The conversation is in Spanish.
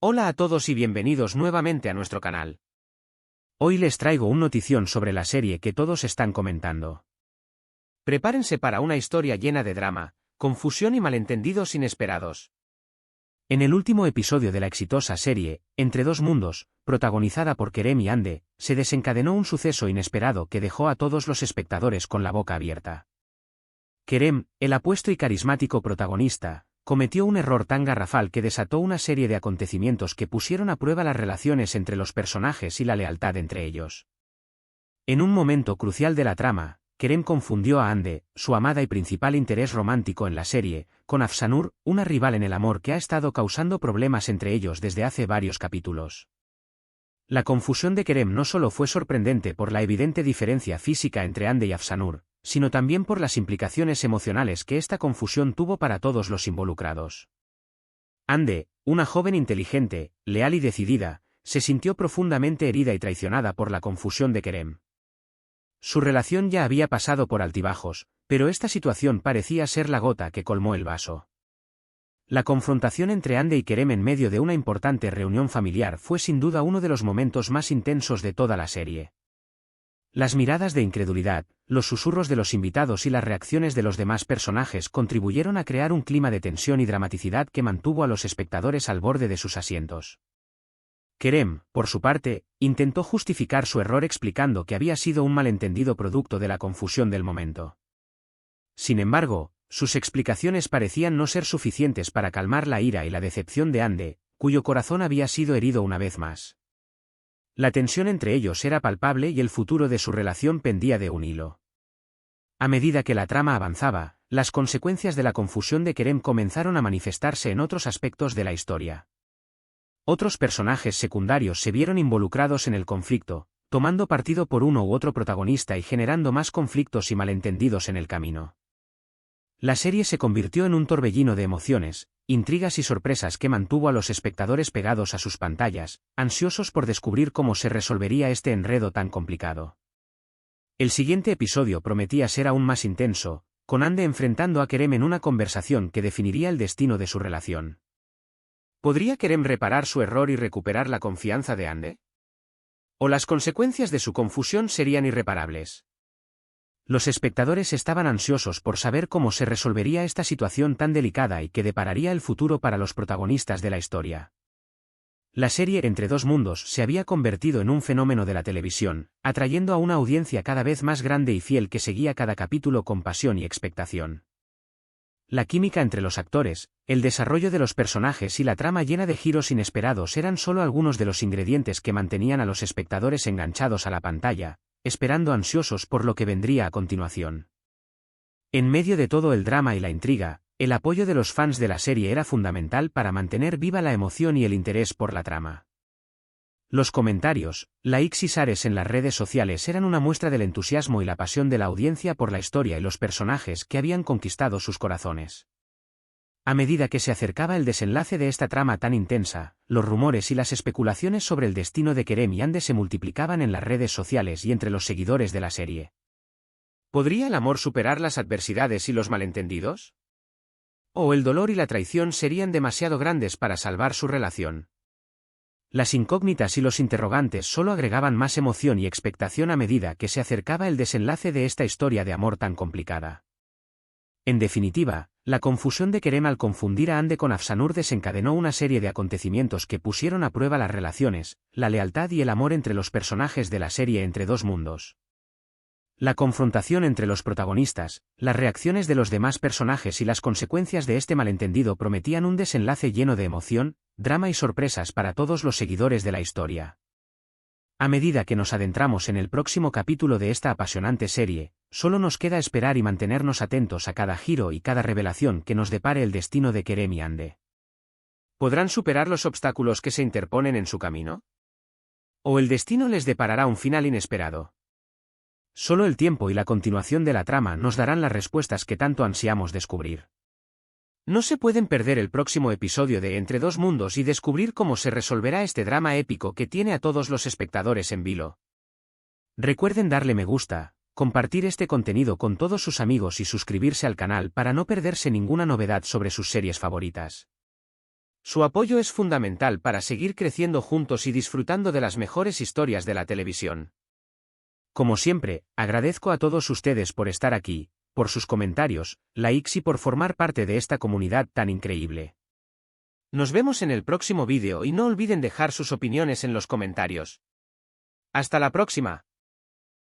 Hola a todos y bienvenidos nuevamente a nuestro canal. Hoy les traigo una notición sobre la serie que todos están comentando. Prepárense para una historia llena de drama, confusión y malentendidos inesperados. En el último episodio de la exitosa serie, Entre dos mundos, protagonizada por Kerem y Hande, se desencadenó un suceso inesperado que dejó a todos los espectadores con la boca abierta. Kerem, el apuesto y carismático protagonista, cometió un error tan garrafal que desató una serie de acontecimientos que pusieron a prueba las relaciones entre los personajes y la lealtad entre ellos. En un momento crucial de la trama, Kerem confundió a Hande, su amada y principal interés romántico en la serie, con Afsanur, una rival en el amor que ha estado causando problemas entre ellos desde hace varios capítulos. La confusión de Kerem no solo fue sorprendente por la evidente diferencia física entre Hande y Afsanur, sino también por las implicaciones emocionales que esta confusión tuvo para todos los involucrados. Hande, una joven inteligente, leal y decidida, se sintió profundamente herida y traicionada por la confusión de Kerem. Su relación ya había pasado por altibajos, pero esta situación parecía ser la gota que colmó el vaso. La confrontación entre Hande y Kerem en medio de una importante reunión familiar fue sin duda uno de los momentos más intensos de toda la serie. Las miradas de incredulidad, los susurros de los invitados y las reacciones de los demás personajes contribuyeron a crear un clima de tensión y dramaticidad que mantuvo a los espectadores al borde de sus asientos. Kerem, por su parte, intentó justificar su error explicando que había sido un malentendido producto de la confusión del momento. Sin embargo, sus explicaciones parecían no ser suficientes para calmar la ira y la decepción de Hande, cuyo corazón había sido herido una vez más. La tensión entre ellos era palpable y el futuro de su relación pendía de un hilo. A medida que la trama avanzaba, las consecuencias de la confusión de Kerem comenzaron a manifestarse en otros aspectos de la historia. Otros personajes secundarios se vieron involucrados en el conflicto, tomando partido por uno u otro protagonista y generando más conflictos y malentendidos en el camino. La serie se convirtió en un torbellino de emociones, intrigas y sorpresas que mantuvo a los espectadores pegados a sus pantallas, ansiosos por descubrir cómo se resolvería este enredo tan complicado. El siguiente episodio prometía ser aún más intenso, con Hande enfrentando a Kerem en una conversación que definiría el destino de su relación. ¿Podría Kerem reparar su error y recuperar la confianza de Hande? ¿O las consecuencias de su confusión serían irreparables? Los espectadores estaban ansiosos por saber cómo se resolvería esta situación tan delicada y que depararía el futuro para los protagonistas de la historia. La serie Entre dos mundos se había convertido en un fenómeno de la televisión, atrayendo a una audiencia cada vez más grande y fiel que seguía cada capítulo con pasión y expectación. La química entre los actores, el desarrollo de los personajes y la trama llena de giros inesperados eran solo algunos de los ingredientes que mantenían a los espectadores enganchados a la pantalla, esperando ansiosos por lo que vendría a continuación. En medio de todo el drama y la intriga, el apoyo de los fans de la serie era fundamental para mantener viva la emoción y el interés por la trama. Los comentarios, likes y shares en las redes sociales eran una muestra del entusiasmo y la pasión de la audiencia por la historia y los personajes que habían conquistado sus corazones. A medida que se acercaba el desenlace de esta trama tan intensa, los rumores y las especulaciones sobre el destino de Kerem y Hande se multiplicaban en las redes sociales y entre los seguidores de la serie. ¿Podría el amor superar las adversidades y los malentendidos? ¿O el dolor y la traición serían demasiado grandes para salvar su relación? Las incógnitas y los interrogantes solo agregaban más emoción y expectación a medida que se acercaba el desenlace de esta historia de amor tan complicada. En definitiva, la confusión de Kerem al confundir a Hande con Afsanur desencadenó una serie de acontecimientos que pusieron a prueba las relaciones, la lealtad y el amor entre los personajes de la serie Entre dos mundos. La confrontación entre los protagonistas, las reacciones de los demás personajes y las consecuencias de este malentendido prometían un desenlace lleno de emoción, drama y sorpresas para todos los seguidores de la historia. A medida que nos adentramos en el próximo capítulo de esta apasionante serie, solo nos queda esperar y mantenernos atentos a cada giro y cada revelación que nos depare el destino de Kerem y Hande. ¿Podrán superar los obstáculos que se interponen en su camino? ¿O el destino les deparará un final inesperado? Solo el tiempo y la continuación de la trama nos darán las respuestas que tanto ansiamos descubrir. No se pueden perder el próximo episodio de Entre dos mundos y descubrir cómo se resolverá este drama épico que tiene a todos los espectadores en vilo. Recuerden darle me gusta, compartir este contenido con todos sus amigos y suscribirse al canal para no perderse ninguna novedad sobre sus series favoritas. Su apoyo es fundamental para seguir creciendo juntos y disfrutando de las mejores historias de la televisión. Como siempre, agradezco a todos ustedes por estar aquí, por sus comentarios, likes y por formar parte de esta comunidad tan increíble. Nos vemos en el próximo vídeo y no olviden dejar sus opiniones en los comentarios. ¡Hasta la próxima!